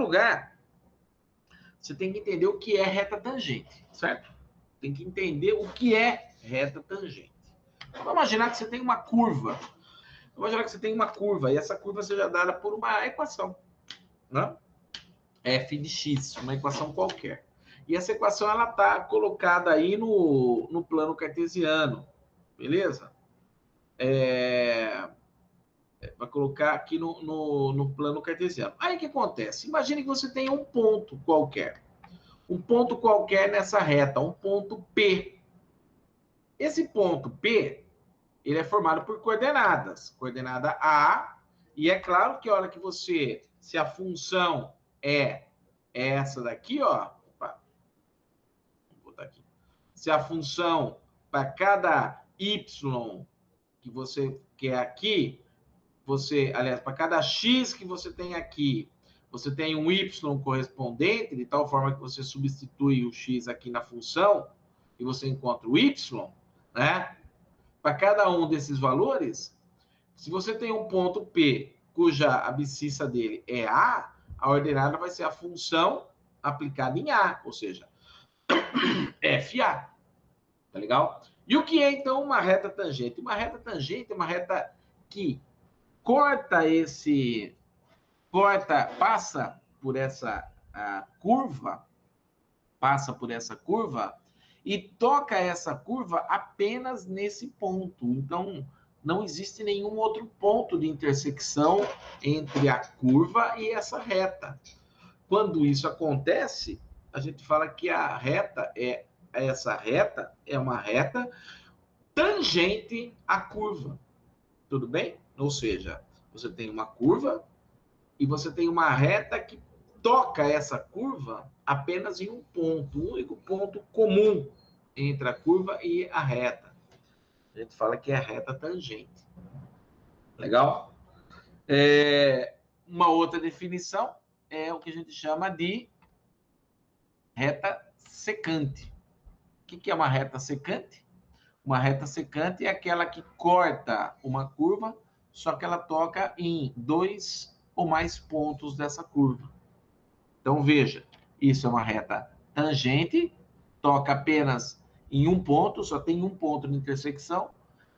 lugar, você tem que entender o que é reta tangente, certo? Tem que entender o que é reta tangente. Vamos imaginar que você tem uma curva. Vamos imaginar que você tem uma curva, e essa curva seja dada por uma equação, né? F de x, uma equação qualquer. E essa equação, ela está colocada aí no plano cartesiano, beleza? Vai colocar aqui no plano cartesiano. Aí o que acontece? Imagine que você tem um ponto qualquer. Um ponto qualquer nessa reta, um ponto P. Esse ponto P, ele é formado por coordenadas. Coordenada A, e é claro que a hora que você, se a função é essa daqui, ó, opa, vou botar aqui. Se a função para cada y que você quer aqui, aliás, para cada x que você tem aqui, você tem um y correspondente, de tal forma que você substitui o x aqui na função e você encontra o y, né? Para cada um desses valores, se você tem um ponto P, cuja abscissa dele é A, a ordenada vai ser a função aplicada em A, ou seja, FA. Tá legal? E o que é, então, uma reta tangente? Uma reta tangente é uma reta que passa por essa curva e toca essa curva apenas nesse ponto. Então, não existe nenhum outro ponto de intersecção entre a curva e essa reta. Quando isso acontece, a gente fala que essa reta é uma reta tangente à curva. Tudo bem? Ou seja, você tem uma curva e você tem uma reta que toca essa curva apenas em um ponto, um único ponto comum entre a curva e a reta. A gente fala que é a reta tangente. Legal? Uma outra definição é o que a gente chama de reta secante. O que é uma reta secante? Uma reta secante é aquela que corta uma curva, só que ela toca em 2 ou mais pontos dessa curva. Então, veja, isso é uma reta tangente, toca apenas em um ponto, só tem um ponto de intersecção.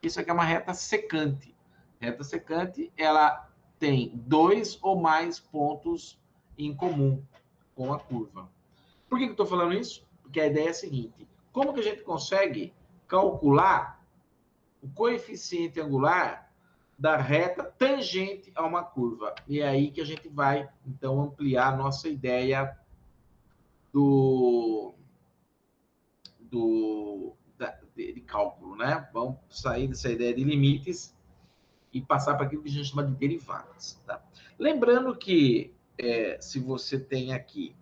Isso aqui é uma reta secante. Reta secante, ela tem 2 ou mais pontos em comum com a curva. Por que eu estou falando isso? Porque a ideia é a seguinte: como que a gente consegue calcular o coeficiente angular da reta tangente a uma curva? E é aí que a gente vai, então, ampliar a nossa ideia de cálculo, né? Vamos sair dessa ideia de limites e passar para aquilo que a gente chama de derivadas. Tá? Lembrando que se você tem aqui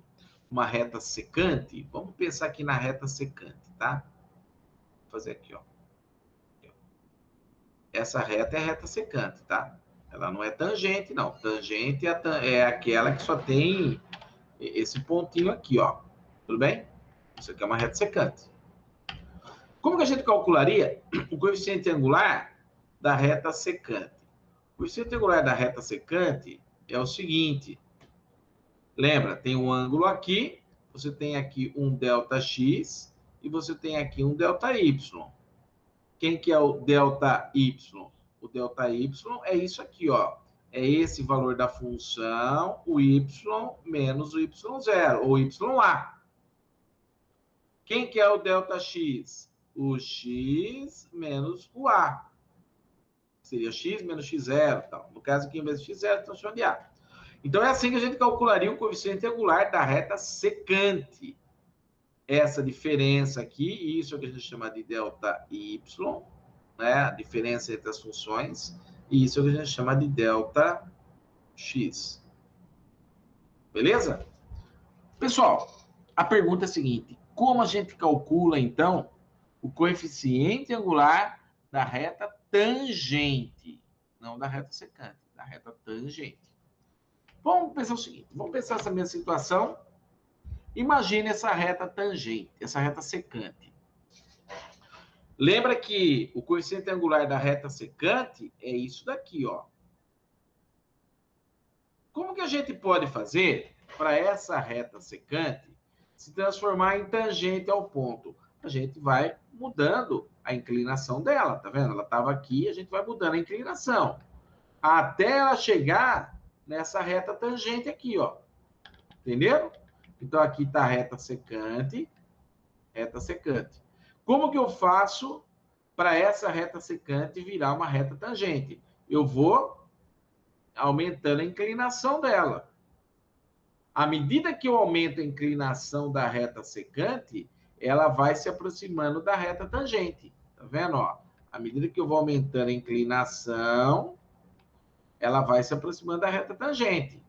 uma reta secante, vamos pensar aqui na reta secante, tá? Vou fazer aqui, ó. Essa reta é a reta secante, tá? Ela não é tangente, não. Tangente é aquela que só tem esse pontinho aqui, ó. Tudo bem? Isso aqui é uma reta secante. Como que a gente calcularia o coeficiente angular da reta secante? O coeficiente angular da reta secante é o seguinte. Lembra, tem um ângulo aqui, você tem aqui um ΔX e você tem aqui um ΔY. Quem que é o ΔY? O ΔY é isso aqui, ó. É esse valor da função, o y menos o y0, ou YA. Quem que é o ΔX? O x menos o a. Seria x menos x0. Tal. No caso aqui, em vez de x0, então chama de a. Então, é assim que a gente calcularia o coeficiente angular da reta secante. Essa diferença aqui, isso é o que a gente chama de ΔY, né? A diferença entre as funções, e isso é o que a gente chama de ΔX. Beleza? Pessoal, a pergunta é a seguinte: como a gente calcula, então, o coeficiente angular da reta tangente? Não da reta secante, da reta tangente. Vamos pensar o seguinte, vamos pensar essa mesma situação. Imagine essa reta tangente, essa reta secante. Lembra que o coeficiente angular da reta secante é isso daqui, ó. Como que a gente pode fazer para essa reta secante se transformar em tangente ao ponto. A gente vai mudando a inclinação dela, tá vendo? Ela estava aqui, a gente vai mudando a inclinação até ela chegar nessa reta tangente aqui, ó. Entendeu? Então aqui está a reta secante, reta secante. Como que eu faço para essa reta secante virar uma reta tangente? Eu vou aumentando a inclinação dela. À medida que eu aumento a inclinação da reta secante, ela vai se aproximando da reta tangente. Tá vendo? Ó? À medida que eu vou aumentando a inclinação, ela vai se aproximando da reta tangente.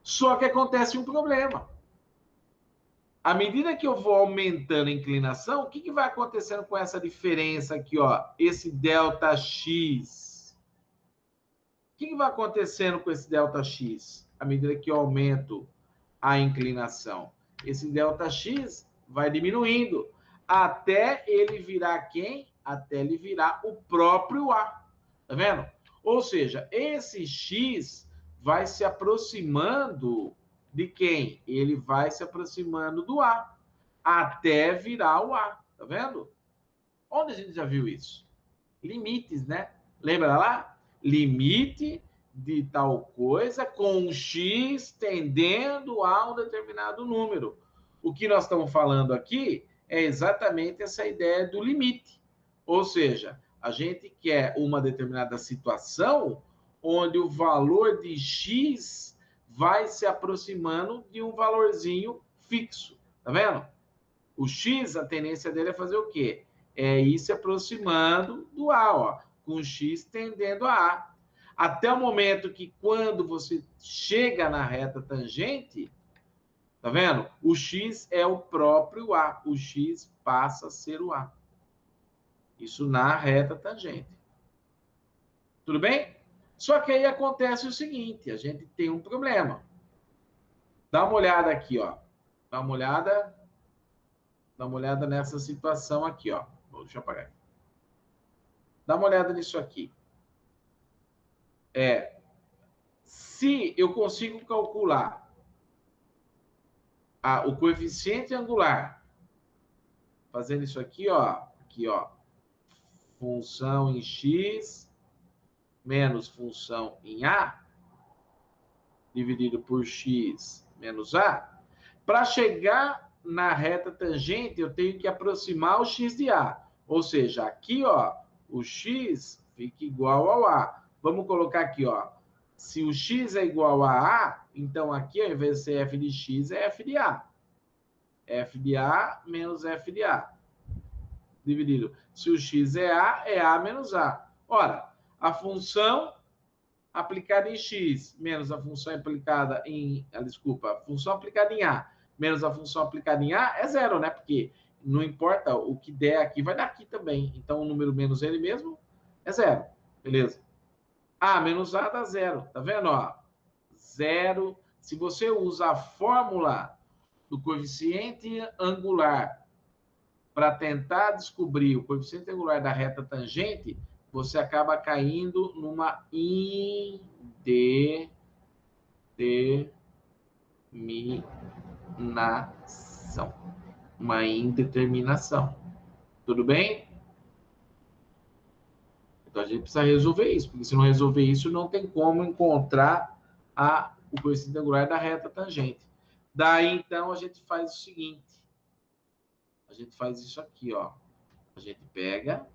Só que acontece um problema. À medida que eu vou aumentando a inclinação, o que vai acontecendo com essa diferença aqui, ó? Esse ΔX. O que vai acontecendo com esse ΔX? À medida que eu aumento a inclinação. Esse ΔX vai diminuindo até ele virar quem? Até ele virar o próprio A. Tá vendo? Ou seja, esse X vai se aproximando de quem? Ele vai se aproximando do A até virar o A. Tá vendo? Onde a gente já viu isso? Limites, né? Lembra lá? Limite de tal coisa com um X tendendo a um determinado número. O que nós estamos falando aqui é exatamente essa ideia do limite. Ou seja, a gente quer uma determinada situação onde o valor de X vai se aproximando de um valorzinho fixo. Tá vendo? O X, a tendência dele é fazer o quê? É ir se aproximando do A, ó, com o X tendendo a A. Até o momento que, quando você chega na reta tangente, tá vendo? O X é o próprio A. O X passa a ser o A. Isso na reta tangente. Tudo bem? Só que aí acontece o seguinte, a gente tem um problema. Dá uma olhada aqui, ó. Dá uma olhada nessa situação aqui, ó. Deixa eu apagar aqui. Dá uma olhada nisso aqui. Se eu consigo calcular o coeficiente angular, fazendo isso aqui, ó, função em x menos função em a, dividido por x menos a, para chegar na reta tangente, eu tenho que aproximar o x de a. Ou seja, aqui, ó, o x fica igual ao a. Vamos colocar aqui, ó. Se o x é igual a a, então aqui, ao invés de ser f de x, é f de a. F de a menos f de a. Dividido. Se o x é a menos a. Ora, a função aplicada em x menos a função aplicada em... Desculpa, a função aplicada em a menos a função aplicada em a é zero, né? Porque não importa o que der aqui, vai dar aqui também. Então, o número menos ele mesmo é zero. Beleza? A menos a dá zero. Tá vendo? Ó? Zero. Se você usa a fórmula do coeficiente angular para tentar descobrir o coeficiente angular da reta tangente, você acaba caindo numa indeterminação. Uma indeterminação. Tudo bem? Então a gente precisa resolver isso, porque se não resolver isso, não tem como encontrar o coeficiente angular da reta tangente. Daí, então, a gente faz o seguinte. A gente faz isso aqui, ó. A gente pega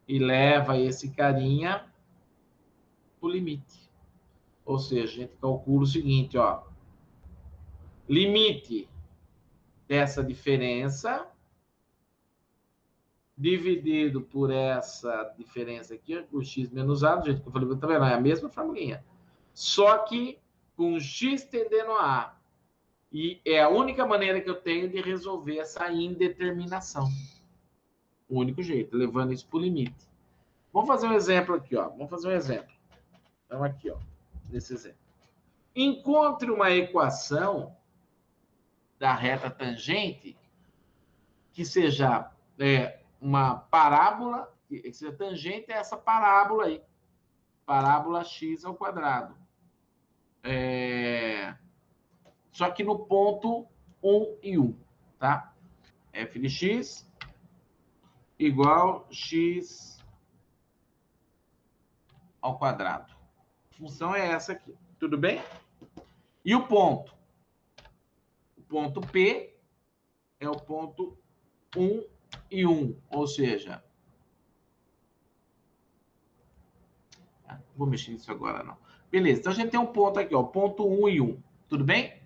e leva esse carinha para o limite. Ou seja, a gente calcula o seguinte, ó. Limite dessa diferença dividido por essa diferença aqui, por x menos a, do jeito que eu falei, tá vendo? É a mesma formulinha. Só que com x tendendo a a. E é a única maneira que eu tenho de resolver essa indeterminação. O único jeito, levando isso para o limite. Vamos fazer um exemplo aqui, ó. Vamos fazer um exemplo. Então, aqui, ó. Nesse exemplo. Encontre uma equação da reta tangente que seja uma parábola, que seja tangente a essa parábola aí. Parábola x ao quadrado. Só que no ponto 1 e 1, tá? F de x igual x ao quadrado. A função é essa aqui, tudo bem? E o ponto? O ponto P é o ponto 1 e 1, ou seja... Vou mexer nisso agora, não. Beleza, então a gente tem um ponto aqui, ó, ponto 1 e 1, tudo bem?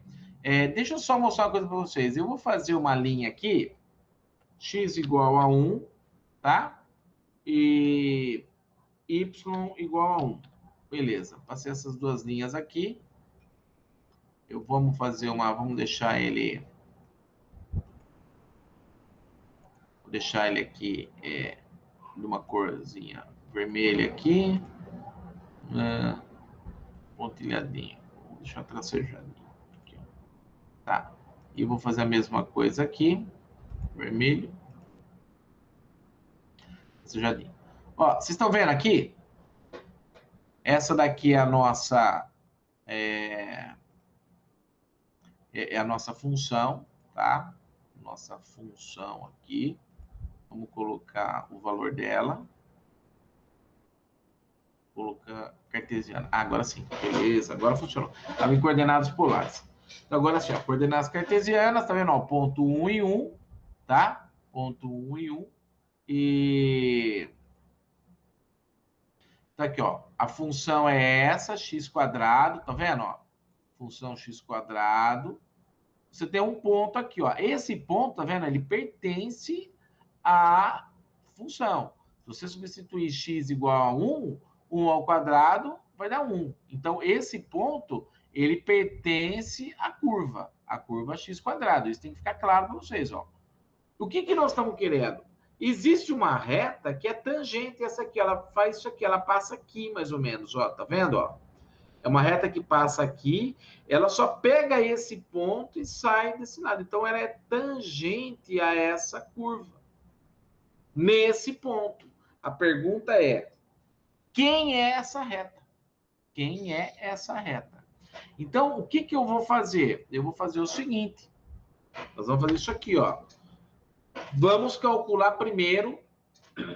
Deixa eu só mostrar uma coisa para vocês. Eu vou fazer uma linha aqui, x igual a 1, tá? E y igual a 1. Beleza, passei essas duas linhas aqui. Vamos fazer vamos deixar ele... Vou deixar ele aqui de uma corzinha vermelha aqui. Pontilhadinho. Vou deixar tracejadinho. Aqui, ó. Tá. E vou fazer a mesma coisa aqui. Vermelho. Tracejadinho. Ó, vocês estão vendo aqui? Essa daqui é a nossa... é a nossa função, tá? Nossa função aqui. Vamos colocar o valor dela. Colocar cartesiana. Agora sim. Beleza, agora funcionou. Estava em coordenadas polares. Então, agora sim, ó, coordenadas cartesianas, tá vendo? Ó, ponto 1 e 1, tá? Ponto 1 e 1. E... tá aqui, ó. A função é essa, x quadrado, tá vendo? Ó? Função x quadrado. Você tem um ponto aqui, ó. Esse ponto, tá vendo? Ele pertence à função. Se você substituir x igual a 1, 1 ao quadrado vai dar 1. Então, esse ponto, ele pertence à a curva x quadrado. Isso tem que ficar claro para vocês, ó. O que nós estamos querendo? Existe uma reta que é tangente a essa aqui, ela faz isso aqui, ela passa aqui mais ou menos, ó, tá vendo, ó? É uma reta que passa aqui, ela só pega esse ponto e sai desse lado. Então, ela é tangente a essa curva. Nesse ponto. A pergunta é, quem é essa reta? Quem é essa reta? Então, o que eu vou fazer? Eu vou fazer o seguinte. Nós vamos fazer isso aqui, ó. Vamos calcular primeiro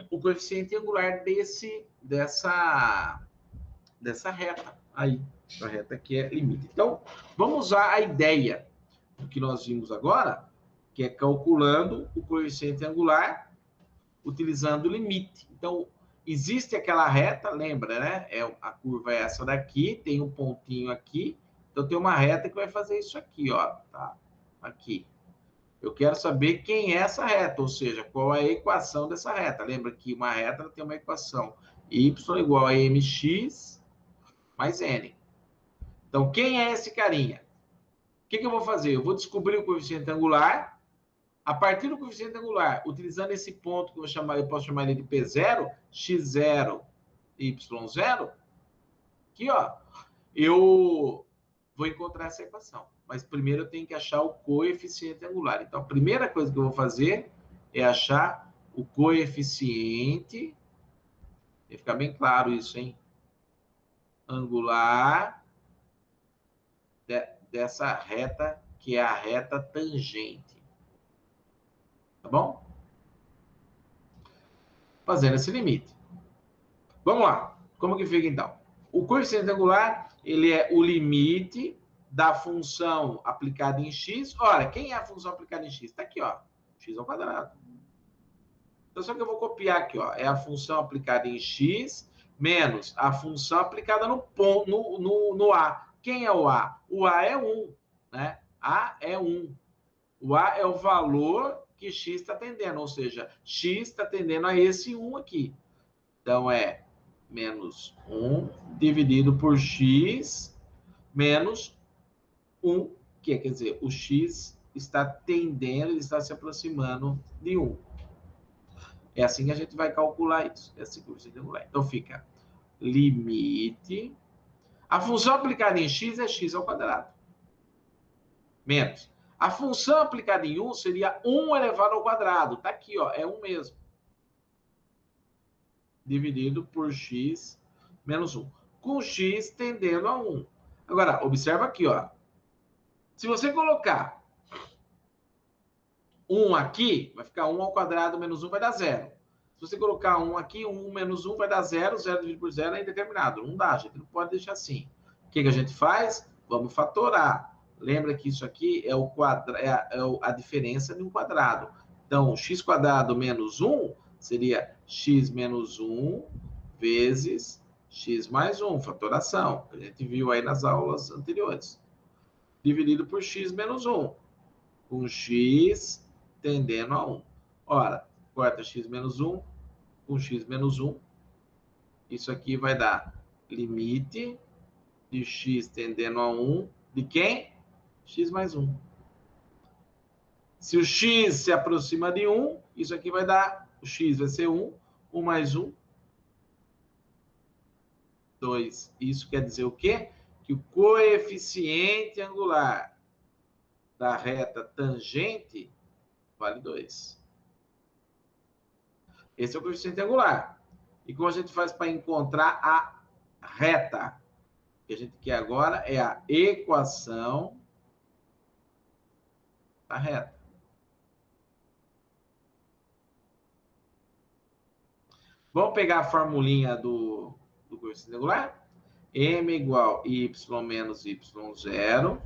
o coeficiente angular dessa reta aí. A reta que é limite. Então, vamos usar a ideia do que nós vimos agora, que é calculando o coeficiente angular utilizando o limite. Então, existe aquela reta, lembra, né? A curva é essa daqui, tem um pontinho aqui. Então, tem uma reta que vai fazer isso aqui, ó. Tá? Aqui. Eu quero saber quem é essa reta, ou seja, qual é a equação dessa reta. Lembra que uma reta tem uma equação y igual a mx mais n. Então, quem é esse carinha? O que eu vou fazer? Eu vou descobrir o coeficiente angular. A partir do coeficiente angular, utilizando esse ponto que eu posso chamar ele de P0, x0, y0, aqui, ó, eu vou encontrar essa equação. Mas primeiro eu tenho que achar o coeficiente angular. Então, a primeira coisa que eu vou fazer é achar o coeficiente, vai ficar bem claro isso, hein? Angular dessa reta, que é a reta tangente. Tá bom? Fazendo esse limite. Vamos lá. Como que fica, então? O coeficiente angular, ele é o limite da função aplicada em x. Olha, quem é a função aplicada em x? Está aqui, ó. X ao quadrado. Então, só que eu vou copiar aqui, ó. É a função aplicada em x menos a função aplicada no ponto, no A. Quem é o A? O A é 1, né? A é 1. O A é o valor que x está tendendo, ou seja, x está tendendo a esse 1 aqui. Então, é menos 1 dividido por x menos 1, que quer dizer, o x está tendendo, ele está se aproximando de 1. É assim que a gente vai calcular isso. É assim que você calcular. Então, fica limite. A função aplicada em x é x ao quadrado. Menos. A função aplicada em 1 seria 1 elevado ao quadrado. Está aqui, ó, é 1 mesmo. Dividido por x menos 1. Com x tendendo a 1. Agora, observa aqui, ó. Se você colocar 1 aqui, vai ficar 1 ao quadrado menos 1 vai dar 0. Se você colocar 1 aqui, 1 menos 1 vai dar 0, 0 dividido por 0 é indeterminado. Não dá, a gente não pode deixar assim. O que a gente faz? Vamos fatorar. Lembra que isso aqui é, a diferença de um quadrado. Então, x quadrado menos 1 seria x menos 1 vezes x mais 1, fatoração, que a gente viu aí nas aulas anteriores. Dividido por x menos 1, com x tendendo a 1. Ora, corta x menos 1 com x menos 1. Isso aqui vai dar limite de x tendendo a 1 de quem? X mais 1. Se o x se aproxima de 1, isso aqui vai dar, o x vai ser 1, 1 mais 1, 2. Isso quer dizer o quê? Que o coeficiente angular da reta tangente vale 2. Esse é o coeficiente angular. E como a gente faz para encontrar a reta? O que a gente quer agora é a equação da reta. Vamos pegar a formulinha do coeficiente angular? M igual a y menos y0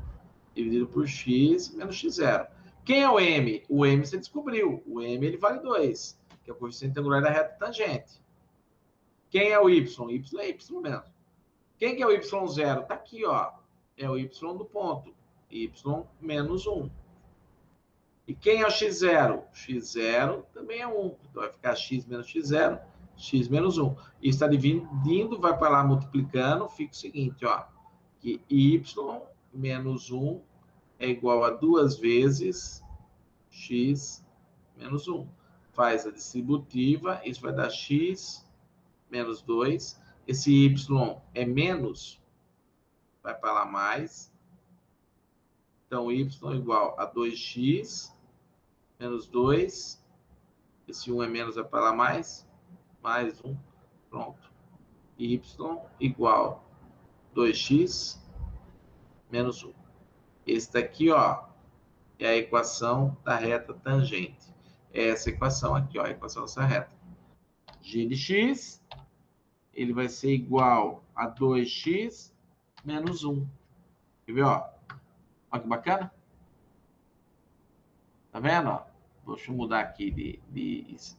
dividido por x menos x0. Quem é o m? O m você descobriu. O m ele vale 2, que é o coeficiente angular da reta tangente. Quem é o y? Y é y mesmo. Quem que é o y0? Está aqui, ó. É o y do ponto. Y menos 1. E quem é o x0? X0 também é 1. Então vai ficar x menos x0, x menos 1. E está dividindo, vai para lá multiplicando, fica o seguinte, ó. Que y menos 1 é igual a 2 vezes x menos 1. Faz a distributiva, isso vai dar x menos 2. Esse y é menos, vai para lá mais. Então, y é igual a 2x menos 2. Esse 1 é menos, vai para lá mais 1. Pronto. Y igual 2x menos 1. Esse daqui, ó, é a equação da reta tangente. É essa equação aqui, ó, a equação dessa reta. G de x, ele vai ser igual a 2x menos 1. Quer ver, ó? Olha que bacana. Tá vendo, ó? Deixa eu mudar aqui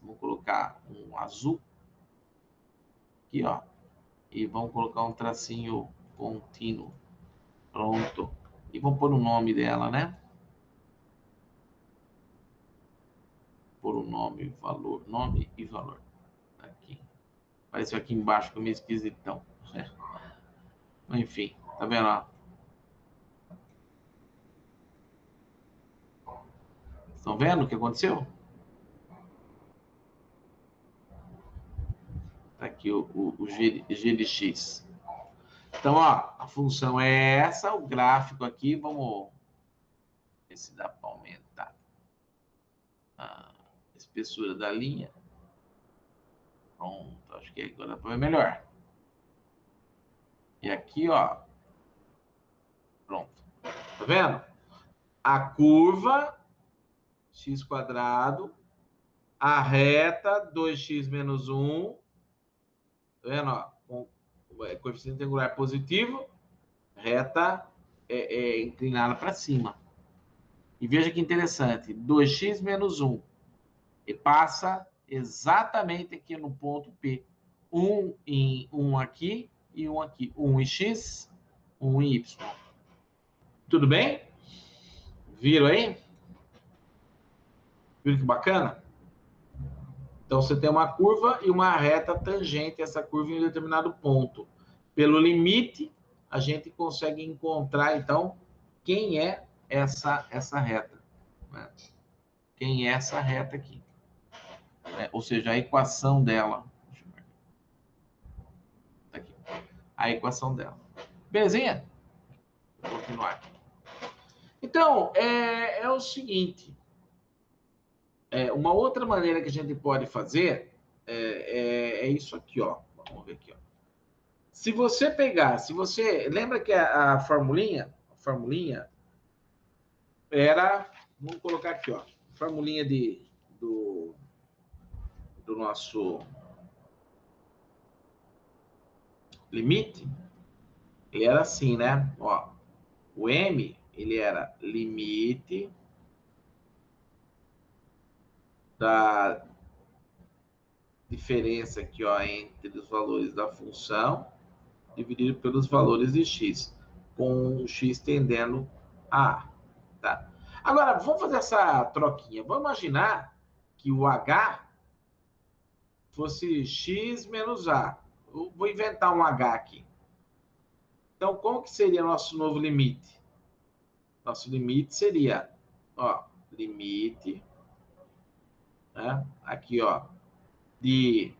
vou colocar um azul. Aqui, ó. E vamos colocar um tracinho contínuo. Pronto. E vamos pôr o nome dela, né? Pôr o nome, valor. Nome e valor. Aqui. Apareceu aqui embaixo, ficou meio esquisitão. Enfim, tá vendo, ó? Estão vendo o que aconteceu? Tá aqui o G de x. Então, ó, a função é essa, o gráfico aqui, vamos ver se dá para aumentar a espessura da linha. Pronto, acho que agora vai melhor. E aqui, ó, pronto. Tá vendo? A curva, x quadrado, a reta, 2x menos 1, tá vendo, ó, com coeficiente angular positivo, reta inclinada para cima. E veja que interessante, 2x menos 1, e passa exatamente aqui no ponto P. 1 aqui e 1 aqui. 1 em x, 1 em y. Tudo bem? Viram aí? Viram que bacana? Então, você tem uma curva e uma reta tangente a essa curva em um determinado ponto. Pelo limite, a gente consegue encontrar, então, quem é essa reta. Né? Quem é essa reta aqui. Ou seja, a equação dela. Deixa eu ver. Tá aqui. A equação dela. Belezinha? Vou continuar aqui. Então, é o seguinte. Uma outra maneira que a gente pode fazer é isso aqui, ó. Vamos ver aqui, ó. Se você pegar, se você... Lembra que a formulinha era... Vamos colocar aqui, ó. Formulinha do nosso limite. Ele era assim, né? Ó, o M, ele era limite da diferença aqui, ó, entre os valores da função dividido pelos valores de x, com o x tendendo a A, tá? Agora, vamos fazer essa troquinha. Vamos imaginar que o h fosse x menos a. Eu vou inventar um h aqui. Então, como que seria nosso novo limite? Nosso limite seria, ó, limite, né? Aqui, ó, de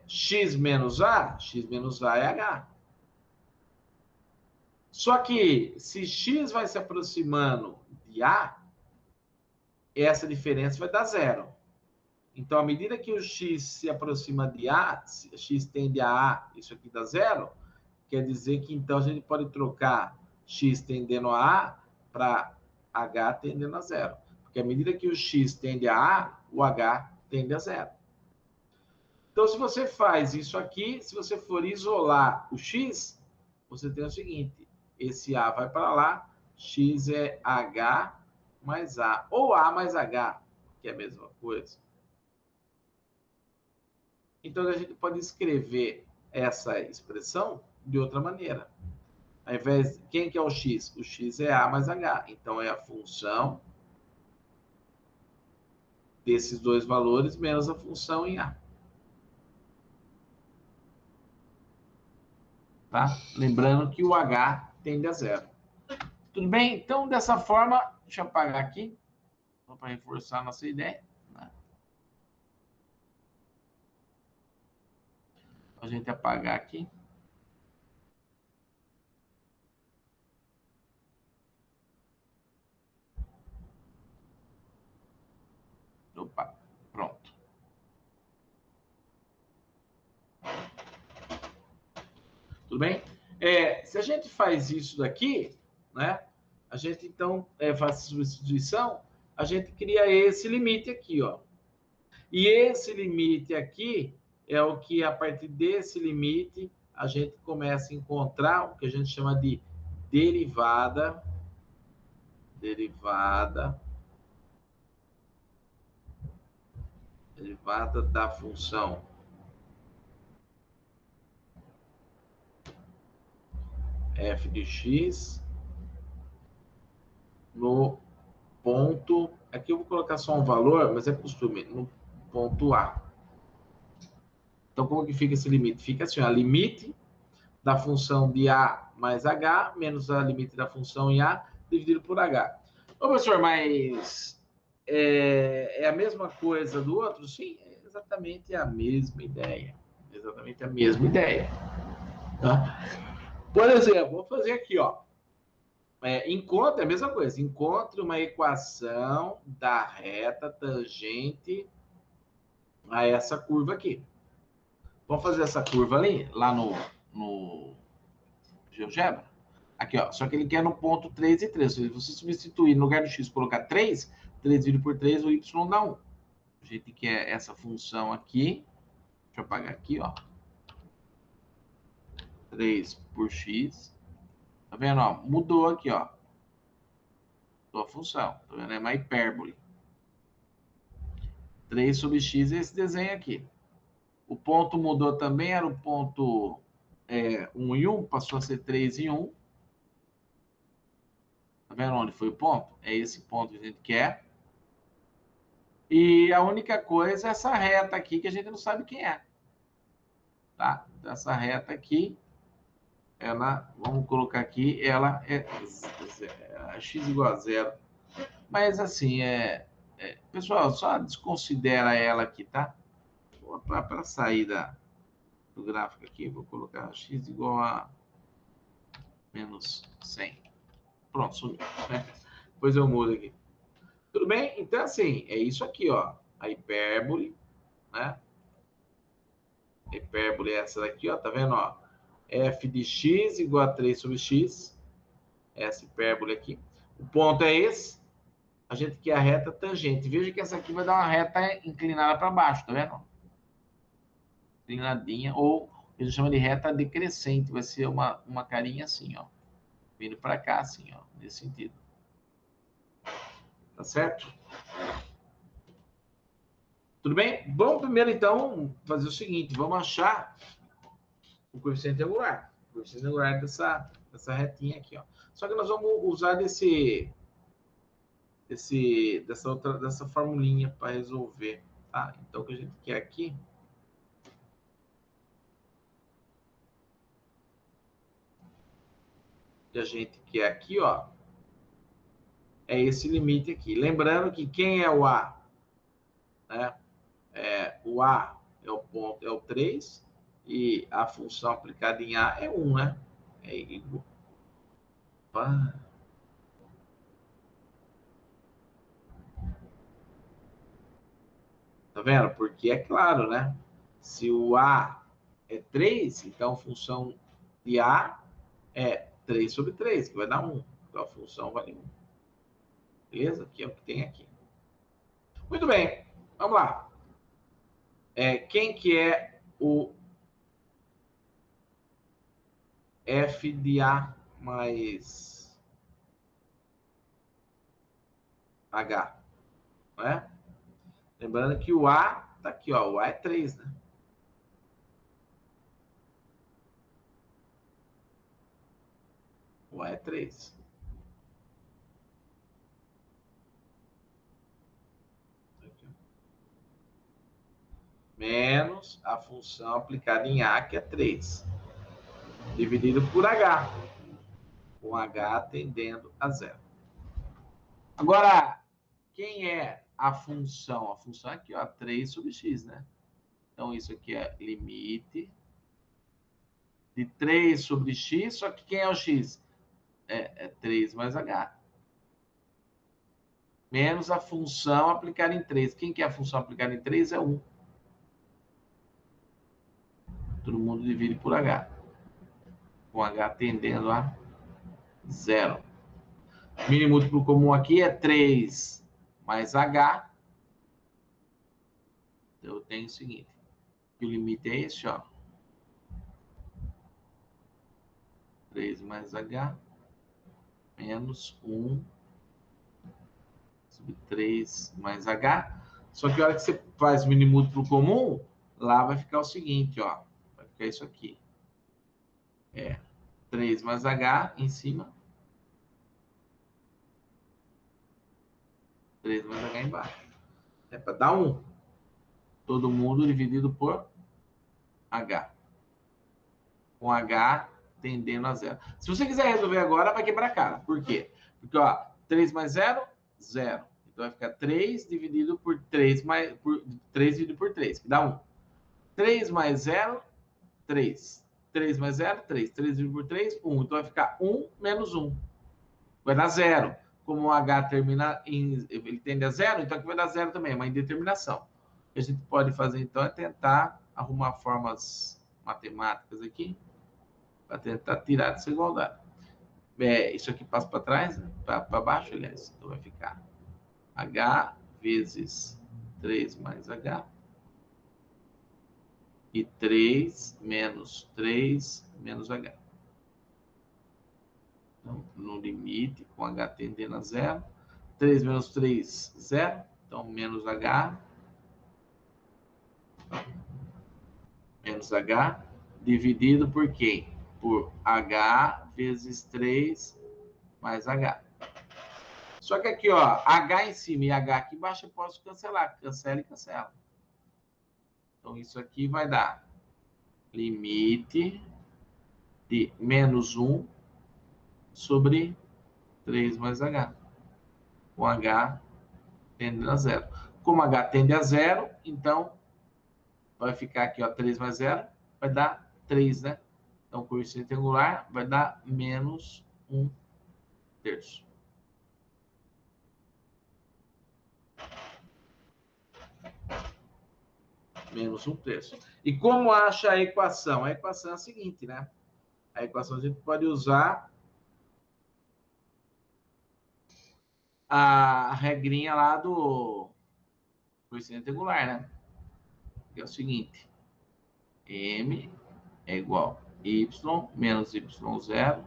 x menos a é h. Só que se x vai se aproximando de a, essa diferença vai dar zero. Então, à medida que o x se aproxima de a, x tende a, isso aqui dá zero, quer dizer que então a gente pode trocar x tendendo a a para h tendendo a zero. Porque à medida que o x tende a a, o h tende a zero. Então, se você faz isso aqui, se você for isolar o x, você tem o seguinte: esse a vai para lá, x é h mais a, ou a mais h, que é a mesma coisa. Então, a gente pode escrever essa expressão de outra maneira. Ao invés de... Quem que é o x? O x é a mais h. Então, é a função desses dois valores menos a função em a. Tá? Lembrando que o h tende a zero. Tudo bem? Então, dessa forma, deixa eu apagar aqui, só para reforçar a nossa ideia. Né? A gente apagar aqui. Opa, pronto. Tudo bem? Se a gente faz isso daqui, né? A gente, então, faz a substituição, a gente cria esse limite aqui, ó. E esse limite aqui é o que, a partir desse limite, a gente começa a encontrar o que a gente chama de derivada da função f de x no ponto... Aqui eu vou colocar só um valor, mas é costume, no ponto A. Então, como que fica esse limite? Fica assim, ó, limite da função de A mais H, menos a limite da função em A, dividido por H. Ô, professor, mas é a mesma coisa do outro? Sim, é exatamente a mesma ideia. Exatamente a mesma ideia. Tá? Por exemplo, vou fazer aqui, ó. Encontre, é a mesma coisa, encontre uma equação da reta tangente a essa curva aqui. Vamos fazer essa curva ali, lá no GeoGebra? Aqui, ó, só que ele quer no ponto 3 e 3. Se você substituir, no lugar do x, colocar 3 dividido por 3, o y dá 1. A gente quer essa função aqui, deixa eu apagar aqui, ó. 3 por x. Tá vendo, ó? Mudou aqui, ó. Mudou a função. Tá vendo? É uma hipérbole. 3 sobre x é esse desenho aqui. O ponto mudou também, era o ponto 1 e 1, passou a ser 3 e 1. Tá vendo onde foi o ponto? É esse ponto que a gente quer. E a única coisa é essa reta aqui, que a gente não sabe quem é. Tá? Essa reta aqui, ela, vamos colocar aqui, ela é x igual a zero. Mas assim, pessoal, só desconsidera ela aqui, tá? Para sair do gráfico aqui, vou colocar x igual a menos 100. Pronto, sumiu. Né? Depois eu mudo aqui. Tudo bem? Então, assim, é isso aqui, ó. A hipérbole, né? hipérbole é essa daqui, ó, tá vendo, ó? F de x igual a 3 sobre x, essa hipérbole aqui. O ponto é esse, a gente quer a reta tangente. Veja que essa aqui vai dar uma reta inclinada para baixo, tá vendo? Inclinadinha, ou a gente chama de reta decrescente, vai ser uma carinha assim, ó. Vindo para cá, assim, ó, nesse sentido. Tá certo? Tudo bem? Vamos primeiro, então, fazer o seguinte. Vamos achar o coeficiente angular. O coeficiente angular dessa retinha aqui, ó. Só que nós vamos usar dessa formulinha para resolver, tá? Então, o que a gente quer aqui... que a gente quer aqui, ó, é esse limite aqui. Lembrando que quem é o A? Né? O A é o ponto, é o 3, e a função aplicada em A é 1, né? É igual. Tá vendo? Porque é claro, né? Se o A é 3, então a função de A é 3 sobre 3, que vai dar 1. Então a função vale 1. Beleza? Que é o que tem aqui. Muito bem. Vamos lá. Quem que é o F de A mais H, não é? Lembrando que o A tá aqui, ó, o A é 3, né? O A é 3. Menos a função aplicada em A, que é 3, dividido por H, com H tendendo a 0. Agora, quem é a função? A função é aqui, ó, 3 sobre x, né? Então, isso aqui é limite de 3 sobre x, só que quem é o x? É 3 mais H. Menos a função aplicada em 3. Quem que é a função aplicada em 3? É 1. Todo mundo divide por H. Com H tendendo a 0. Mínimo múltiplo comum aqui é 3 mais H. Então, eu tenho o seguinte. O limite é esse, ó. 3 mais H menos 1 sobre 3 mais H. Só que a hora que você faz mínimo múltiplo comum, lá vai ficar o seguinte, ó. Vai ficar isso aqui. 3 mais H em cima. 3 mais H embaixo. É para dar 1. Todo mundo dividido por H. Com H tendendo a 0. Se você quiser resolver agora, vai quebrar a cara. Por quê? Porque, ó, 3 mais 0, 0. Então vai ficar 3 dividido por 3, 3 dividido por 3, que dá 1. 3 mais 0, 3. 3 mais 0, 3. 3 dividido por 3, 1. Então vai ficar 1 menos 1. Vai dar 0. Como o H termina em... ele tende a 0, então aqui vai dar 0 também, é uma indeterminação. O que a gente pode fazer, então, é tentar arrumar formas matemáticas aqui para tentar tirar dessa igualdade. Isso aqui passa para trás, né? Para baixo, aliás. Então vai ficar H vezes 3 mais H e 3 menos 3 menos H. Então, no limite, com H tendendo a 0. 3 menos 3, 0. Então, menos H. Menos H. Dividido por quem? Por H vezes 3 mais H. Só que aqui, ó, H em cima e H aqui embaixo eu posso cancelar. Cancela e cancela. Então, isso aqui vai dar limite de menos 1 sobre 3 mais H. Com H tendendo a 0. Como H tende a 0, então vai ficar aqui, ó, 3 mais 0, vai dar 3, né? Então, o coeficiente angular vai dar menos 1 terço. menos 1/3. E como acha a equação? A equação é a seguinte, né? A equação a gente pode usar a regrinha lá do coeficiente regular, né? Que é o seguinte: M é igual a y menos y0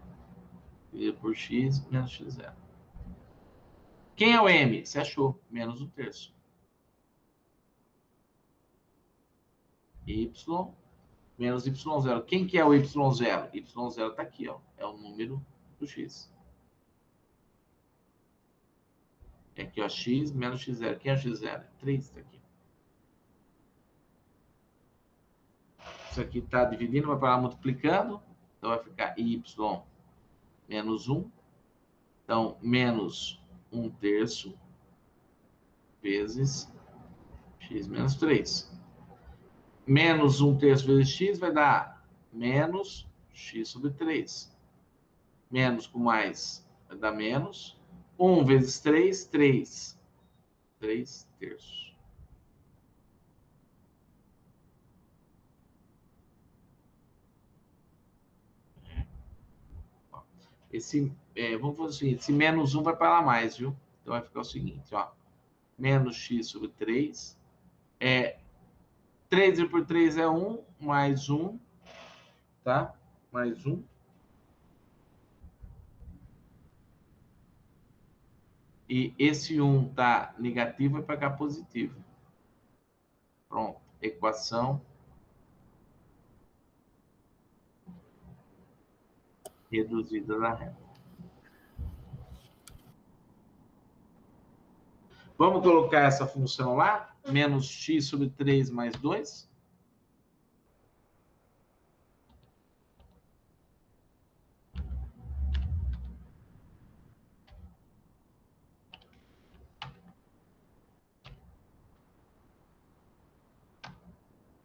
dividido por x menos x0. Quem é o M? Você achou? Menos 1/3. Y menos y0. Quem que é o y0? Y0 está aqui, ó. É o número do x. É aqui, ó, x menos x0. Quem é o x0? 3 está aqui. Isso aqui está dividindo, vai parar multiplicando. Então, vai ficar y menos 1. Então, menos 1/3 vezes x menos 3. Menos 1/3 vezes x vai dar menos x sobre 3. Menos com mais vai dar menos. 1 vezes 3, 3. 3/3. Vamos fazer o seguinte, esse menos 1 vai para lá mais, viu? Então vai ficar o seguinte, ó. Menos x sobre 3. 3 por 3 é 1, mais 1, tá? Mais 1. E esse 1 tá negativo, vai para cá positivo. Pronto, equação reduzida da reta. Vamos colocar essa função lá? Menos x sobre 3 mais 2.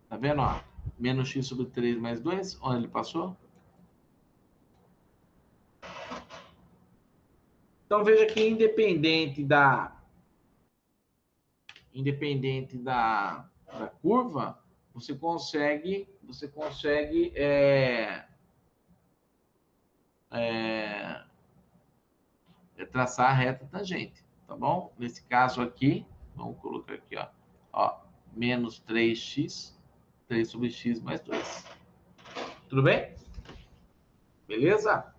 Tá vendo, ó? Menos x sobre 3 mais 2. Onde ele passou? Então, veja que independente da curva, você consegue traçar a reta tangente, tá bom? Nesse caso aqui, vamos colocar aqui, ó, menos 3x, 3 sobre x mais 2. Tudo bem? Beleza?